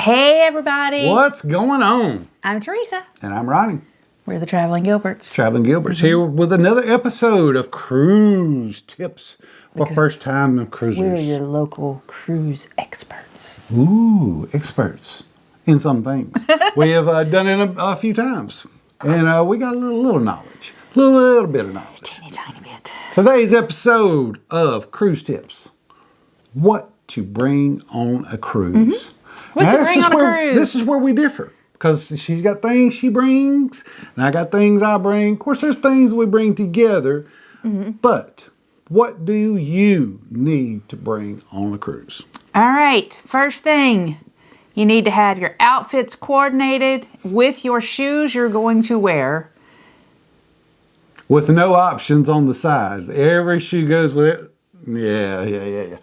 Hey everybody! What's going on? I'm Teresa. And I'm Ronnie. We're the Traveling Gilberts. Traveling Gilberts here with another episode of Cruise Tips for first-time cruisers. We're your local cruise experts. Ooh, experts in some things. We have done it a few times. And we got a little knowledge. A little bit of knowledge. Tiny bit. Today's episode of Cruise Tips. What to bring on a cruise. What to bring on a cruise. This is where we differ. Because she's got things she brings, and I got things I bring. Of course, there's things we bring together. But what do you need to bring on a cruise? All right. First thing, you need to have your outfits coordinated with your shoes you're going to wear. With no options on the sides. Every shoe goes with it. Yeah.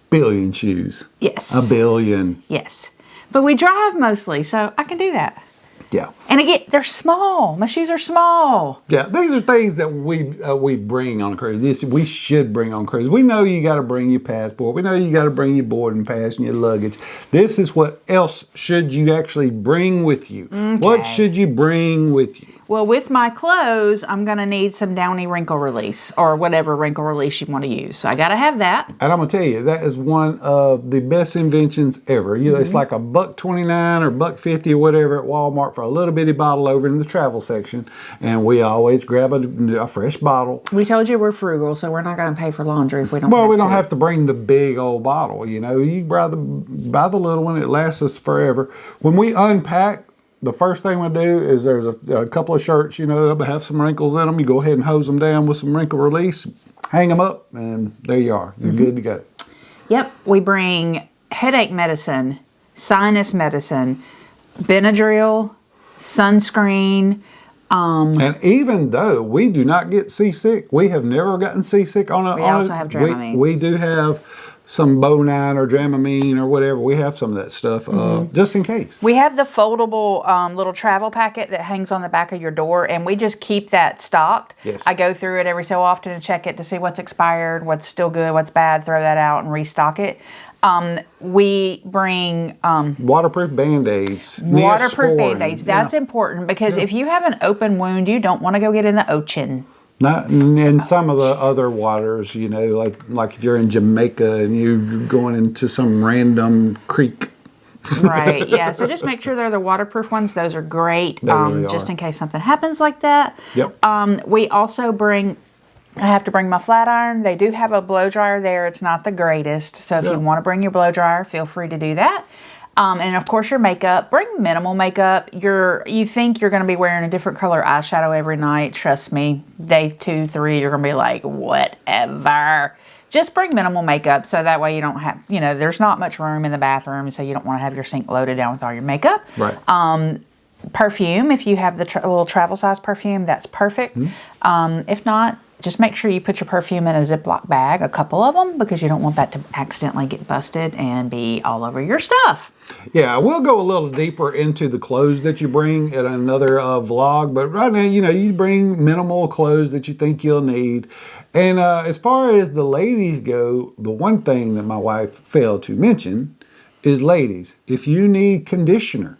Billion shoes. Yes. A billion. Yes. But we drive mostly, so I can do that. Yeah. And again, they're small. My shoes are small. Yeah, these are things that we bring on a cruise. We should bring on a cruise. We know you got to bring your passport. We know you got to bring your boarding pass and your luggage. This is what else should you actually bring with you. Okay. What should you bring with you? Well, with my clothes, I'm going to need some Downy wrinkle release or whatever wrinkle release you want to use. So I got to have that. And I'm going to tell you, that is one of the best inventions ever. You know, it's like $1.29 or $1.50 or whatever at Walmart for a little bitty bottle over in the travel section. And we always grab a fresh bottle. We told you we're frugal, so we're not going to pay for laundry if we don't Well, we don't have to bring the big old bottle. You know, you buy the little one. It lasts us forever. When we unpack, the first thing we do is there's a couple of shirts, you know, that have some wrinkles in them. You go ahead and hose them down with some wrinkle release, hang them up, and there you are. You're good to go. Yep. We bring headache medicine, sinus medicine, Benadryl, sunscreen. And even though we do not get seasick, we have never gotten seasick on it. We also have Dramamine. We do have some Bonine or Dramamine or whatever. We have some of that stuff just in case. We have the foldable little travel packet that hangs on the back of your door, and we just keep that stocked. Yes. I go through it every so often and check it to see what's expired, what's still good, what's bad, throw that out and restock it. We bring waterproof Band-Aids. Waterproof Band-Aids. That's important because if you have an open wound, you don't want to go get in the ocean. Not in some of the other waters, you know, like if you're in Jamaica and you're going into some random creek. Right, yeah. So just make sure they're the waterproof ones. Those are great, They really just are. in case something happens like that. Yep. We also I have to bring my flat iron. They do have a blow dryer there. It's not the greatest. So if you want to bring your blow dryer, feel free to do that. And of course your makeup. Bring minimal makeup. You think you're going to be wearing a different color eyeshadow every night. Trust me, day 2, 3, you're going to be like, whatever. Just bring minimal makeup so that way you don't have, there's not much room in the bathroom, so you don't want to have your sink loaded down with all your makeup. Right. Perfume, if you have the little travel size perfume, that's perfect. If not, just make sure you put your perfume in a Ziploc bag, a couple of them, because you don't want that to accidentally get busted and be all over your stuff. Yeah, we'll go a little deeper into the clothes that you bring in another vlog, but right now, you bring minimal clothes that you think you'll need. And as far as the ladies go, the one thing that my wife failed to mention is, ladies, if you need conditioner,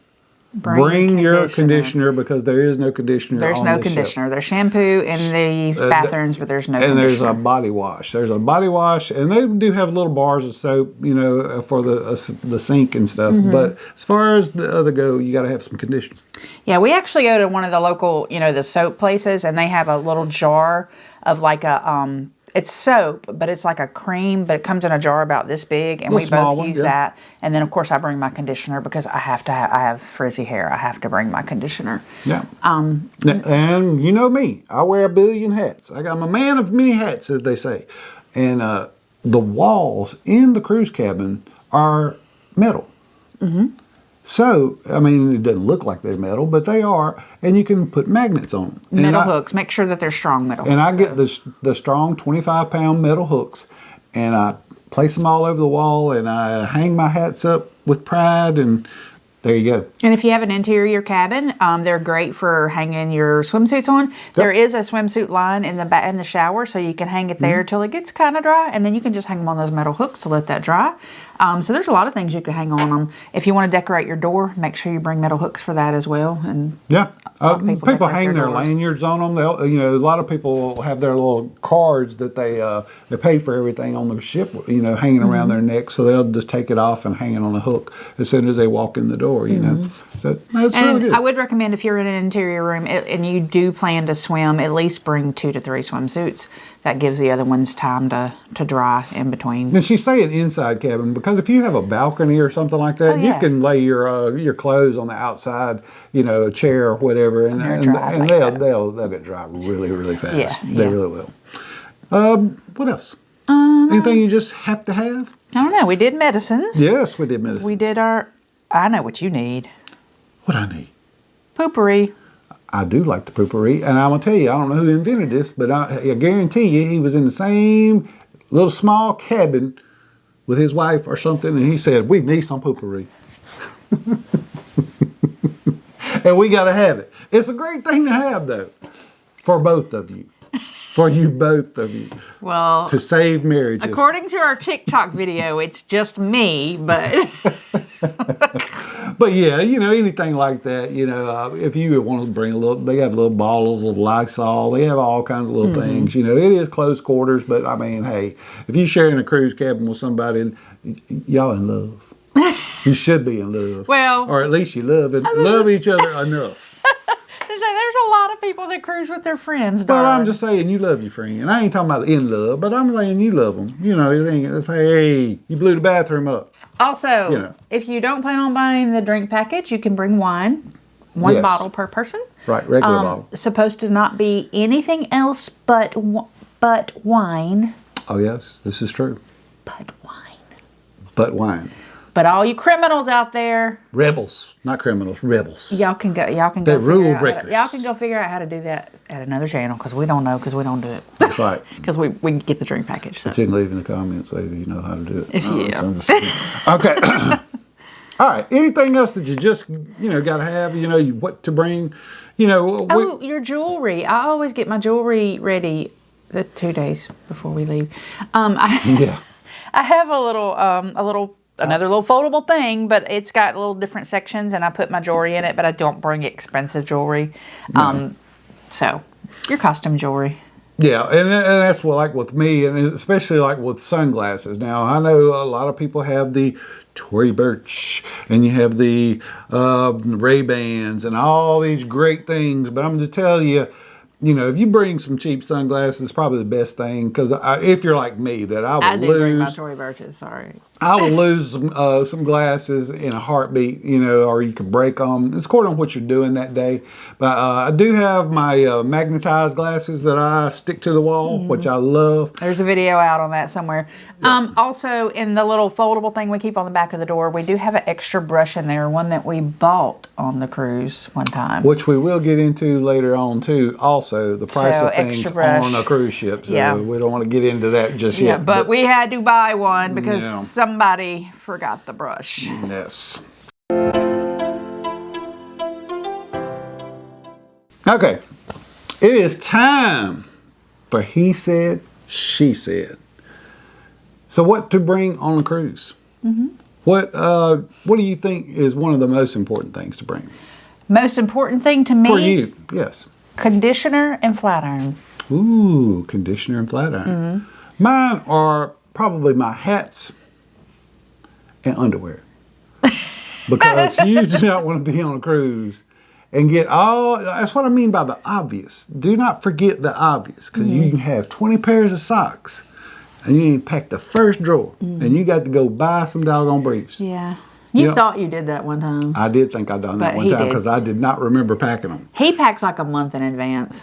bring your conditioner because there is no conditioner. There's no conditioner. There's shampoo in the bathrooms, but there's no conditioner. And there's a body wash. There's a body wash, and they do have little bars of soap, for the sink and stuff. But as far as the other go, you got to have some conditioner. Yeah, we actually go to one of the local, the soap places, and they have a little jar of like a it's soap, but it's like a cream, but it comes in a jar about this big, and we both use that. And then, of course, I bring my conditioner because I have frizzy hair. I have to bring my conditioner. Yeah. And you know me, I wear a billion hats. I'm a man of many hats, as they say. And the walls in the cruise cabin are metal. So, I mean, it doesn't look like they're metal, but they are, and you can put magnets on them. Metal hooks. Make sure that they're strong metal hooks. And I get the strong 25-pound metal hooks, and I place them all over the wall, and I hang my hats up with pride, and there you go. And if you have an interior cabin, they're great for hanging your swimsuits on. Yep. There is a swimsuit line in the shower, so you can hang it there till it gets kind of dry, and then you can just hang them on those metal hooks to let that dry. So there's a lot of things you can hang on them. If you want to decorate your door, make sure you bring metal hooks for that as well. And Yeah, lot of people people decorate hang their their doors. lanyards on them. They'll, a lot of people have their little cards that they pay for everything on the ship, hanging around their neck. So they'll just take it off and hang it on a hook as soon as they walk in the door. So that's really And good. I would recommend if you're in an interior room and you do plan to swim, at least bring 2 to 3 swimsuits. That gives the other ones time to dry in between. And she's saying inside cabin because if you have a balcony or something like that, yeah. you can lay your clothes on the outside, a chair or whatever, and, They're and, dry and like they'll, that. they'll get dry really, really fast. Yeah, They yeah. really will. What else? Anything you just have to have? I don't know. We did medicines. Yes, we did medicine. We did I know what you need. What I need? Poopery. I do like the poopery, and I'm gonna tell you, I don't know who invented this, but I guarantee you, he was in the same little small cabin with his wife or something, and he said, "We need some poopery," and we got to have it. It's a great thing to have, though, for both of you, for you both of you, Well, to save marriages. according to our TikTok video, it's just me, but But yeah, anything like that, if you want to bring a little, they have little bottles of Lysol. They have all kinds of little things. It is close quarters, but I mean, hey, if you're sharing a cruise cabin with somebody, y'all in love. You should be in love. Well- or at least you love each other enough. there's a lot of people that cruise with their friends, Well, I'm darling. just saying you love your friend. I ain't talking about in love, but I'm saying you love them. It's like, hey, you blew the bathroom up. Also, if you don't plan on buying the drink package, you can bring wine. One Yes. bottle per person. Right, regular bottle. Supposed to not be anything else but wine. Oh yes, this is true. But wine. But wine. But all you criminals out there, Rebels, not criminals, rebels. y'all can go. They're figure rule out how to- breakers. y'all can go figure out how to do that at another channel because we don't know because we don't do it. That's right. Because we can get the drink package. So. You can leave in the comments if you know how to do it. Yeah. Okay. All right. Anything else that you just got to have? What to bring? Oh, your jewelry. I always get my jewelry ready the 2 days before we leave. Yeah. I have another little foldable thing, but it's got little different sections, and I put my jewelry in it, but I don't bring expensive jewelry. So your costume jewelry. Yeah, and that's what, like with me, and especially like with sunglasses. Now, I know a lot of people have the Tory Burch, and you have the Ray-Bans, and all these great things. But I'm going to tell you, if you bring some cheap sunglasses, it's probably the best thing. Because if you're like me, that I I will do bring my lose. Tory Burches, sorry. I will lose some glasses in a heartbeat, or you can break them. It's according to what you're doing that day. But I do have my magnetized glasses that I stick to the wall, which I love. There's a video out on that somewhere. Also, in the little foldable thing we keep on the back of the door, we do have an extra brush in there, one that we bought on the cruise one time. Which we will get into later on, too. Also, the price So, of things extra brush. on a cruise ship. So Yeah. we don't want to get into that just Yeah, yet. but we had to buy one because Yeah. somebody forgot the brush. Yes. Okay. It is time for He Said, She Said. So what to bring on a cruise? What do you think is one of the most important things to bring? Most important thing to me, For you, yes. conditioner and flat iron. Ooh, conditioner and flat iron. Mine are probably my hats and underwear. Because you do not want to be on a cruise and get that's what I mean by the obvious. Do not forget the obvious, because you can have 20 pairs of socks and you ain't packed the first drawer and you got to go buy some doggone briefs. Yeah. You Yeah. thought you did that one time. I did think I'd done that But one he time did. because I did not remember packing them. He packs like a month in advance.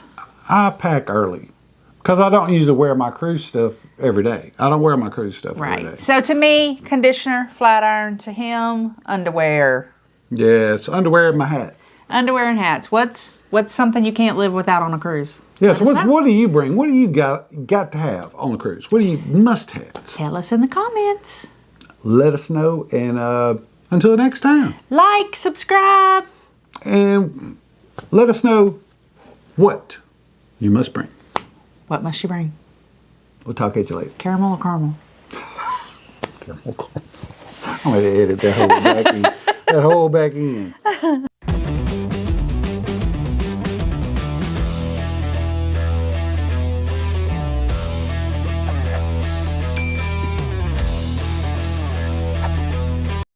I pack early because I don't usually wear my cruise stuff every day. I don't wear my cruise stuff every Right. day. So to me, conditioner, flat iron. To him, underwear. Yes, underwear and my hats. Underwear and hats. What's something you can't live without on a cruise? Yes, Let us know. what do you bring? What do you got to have on a cruise? What do you must have? Tell us in the comments. Let us know, and until next time. Like, subscribe. And let us know what you must bring. What must you bring? We'll talk at you later. Caramel or caramel? Caramel. I'm going to edit that whole back end. That whole back end.